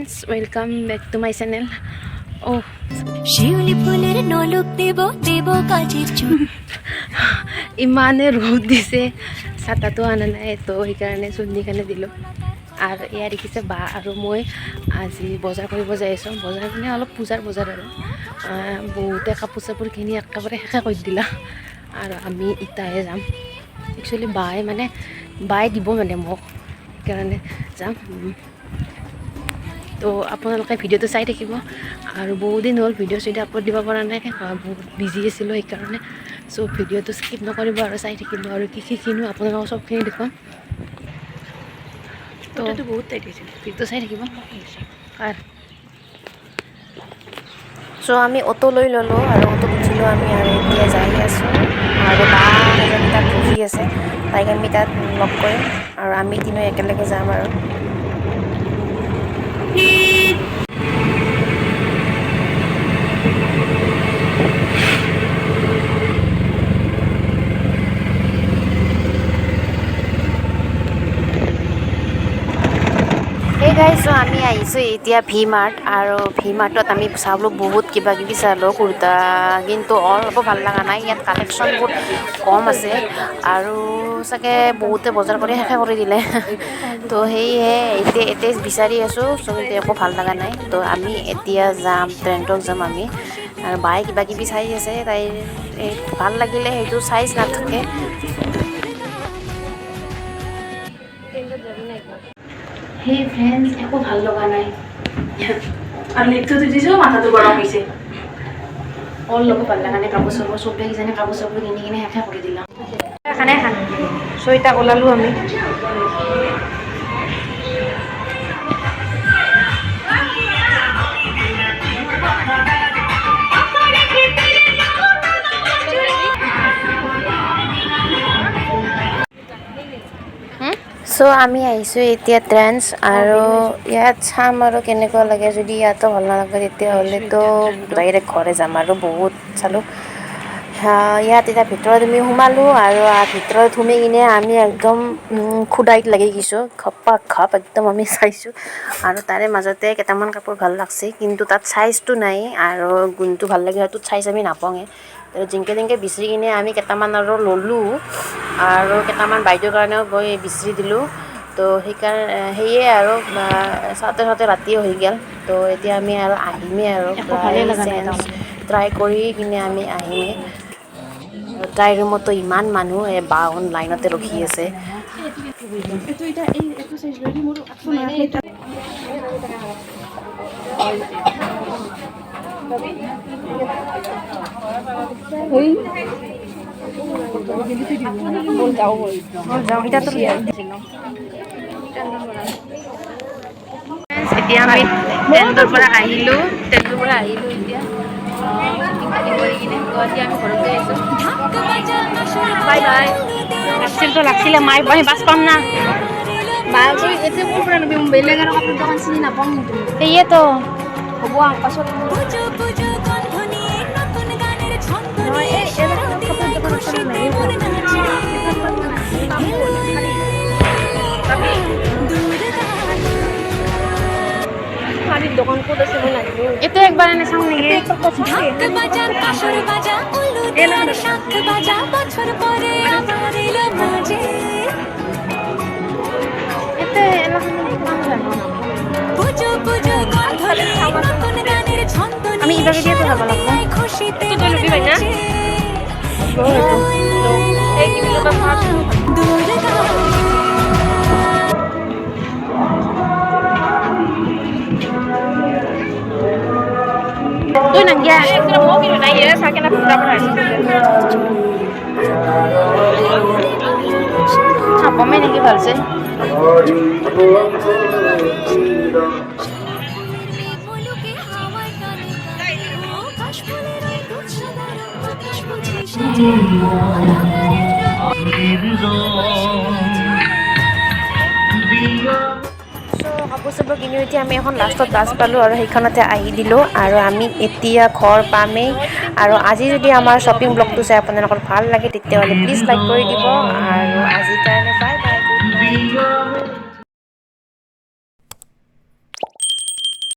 friends, welcome back to my channel. Oh, শিউলি ফুলের নলক দেব দেব কাজের চুল ইমানে রোদ দিছে ছাতাটো আনা নাই তো সেইকাৰণে চুন্দিখানে দিলোঁ আৰু এয়া দেখিছে বা আৰু মই আজি বজাৰ কৰিব যাই আছোঁ বজাৰ মানে অলপ পূজাৰ বজাৰ আৰু বহুতে কাপোৰ চাপোৰ কিনি একেবাৰে শেষে কৰি দিলা আৰু আমি ইটাহে যাম একচুৱেলি বায়ে দিব মানে মোক সেইকাৰণে যাম তো আপোনালোকে ভিডিঅ'টো চাই থাকিব আৰু বহুত দিন হ'ল ভিডিঅ' আপলোড দিব পৰা নাই বহুত বিজি আছিলোঁ সেইকাৰণে চ' ভিডিঅ'টো স্কিপ নকৰিব আৰু চাই থাকিব আৰু কি কিনো আপোনালোকক চবখিনি দেখুৱাম তো বহুত ভিডিঅ'টো চাই থাকিব চ' আমি অ'টো লৈ ল'লোঁ আৰু অ'টোত উঠিলোঁ আমি আৰু এতিয়া যাই আছোঁ আৰু বা এজনী তাত ৰখি আছে তাইক আমি তাত লগ কৰিম আৰু আমি তিনিও একেলগে যাম আৰু গাইছোঁ আমি আহিছোঁ এতিয়া ভি মাৰ্ট আৰু ভি মাৰ্টত আমি চালোঁ বহুত কিবা কিবি চালোঁ কুৰ্তা কিন্তু অলপো ভাল লগা নাই ইয়াত কালেকশ্যনবোৰ কম আছে আৰু চাগে বহুতে বজাৰ কৰি শেষে কৰি দিলে তো সেয়েহে এতিয়া বিচাৰি আছোঁ চ' কিন্তু একো ভাল লগা নাই তো আমি এতিয়া যাম ট্ৰেণ্ডত যাম আমি আৰু বায়ে কিবা কিবি চাই আছে তাইৰ ভাল লাগিলে সেইটো চাইজ নাথাকে হে ফ্ৰেণ্ডছ একো ভাল লগা নাই আৰ লিখতে দিয়েছিল মাথাটো গৰম হয়েছে অলপো ভাল লগা নাই কাপোৰ চাপোৰ চবে কিজানি কাপোৰ চাপোৰ কিনি কিনে শেষে কৰি দিলাম খানে খান ছয়টা ওলালোঁ আমি চ' আমি আহিছোঁ এতিয়া ট্ৰেণ্ডছ আৰু ইয়াত চাম আৰু কেনেকুৱা লাগে যদি ইয়াতো ভাল নালাগে তেতিয়াহ'লেতো ডাইৰেক্ট ঘৰে যাম আৰু বহুত চালোঁ ইয়াত এতিয়া ভিতৰত আমি সোমালোঁ আৰু ভিতৰত সোমাই কিনে আমি একদম খুদাইত লাগি গৈছোঁ ঘপ একদম আমি চাইছোঁ আৰু তাৰে মাজতে কেইটামান কাপোৰ ভাল লাগছে কিন্তু তাত চাইজটো নাই আৰু গুণটো ভাল লাগে সেইটোত চাইজ আমি নাপাওঁৱে জিংকে বিচাৰি কিনে আমি কেইটামান আৰু ল'লোঁ আৰু কেইটামান বাইদেউৰ কাৰণেও গৈ বিচাৰি দিলোঁ তো সেয়ে আৰু চাওঁতে ৰাতিও হৈ গ'ল তো এতিয়া আমি আৰু আহিমেই আৰু ট্ৰাই কৰি কিনে আমি আহিমেই ট্ৰাই ৰুমতো ইমান মানুহ বাহন লাইনতে ৰখি আছে এতিয়া আমি টেণ্টৰ পৰা আহিলোঁ এতিয়া আমি ঘৰতে আহিছোঁ বাই লাগছিলে মায়ে বাছ পাম না এতিয়া মোৰ পৰা নবি বেলেগ আৰু কাপোৰ দোকান চিনি নাপাওঁ কিন্তু সেয়েতো হ'ব পাছত দোকান ক'ত আছে মই নাজানো এইটো একবাৰ এনে চাওঁ নেকি আমি ইবাগে দিয়ে তো যাব লাগব তুই লবি ভাই না তুই নাঙ্গিয়া মো কিন্তু নাই এ সাকে না পুরা পড়া কমে নাকি ভালছে কাপোৰ চাপোৰ কিনি উঠি আমি এখন লাষ্টত বাছ পালোঁ আৰু সেইখনতে আহি দিলোঁ আৰু আমি এতিয়া ঘৰ পামেই আৰু আজি যদি আমাৰ শ্বপিং ব্লগটো চাই আপোনালোকৰ ভাল লাগে তেতিয়াহ'লে প্লিজ লাইক কৰি দিব আৰু আজিৰ কাৰণে বাই বাই গুড নাইট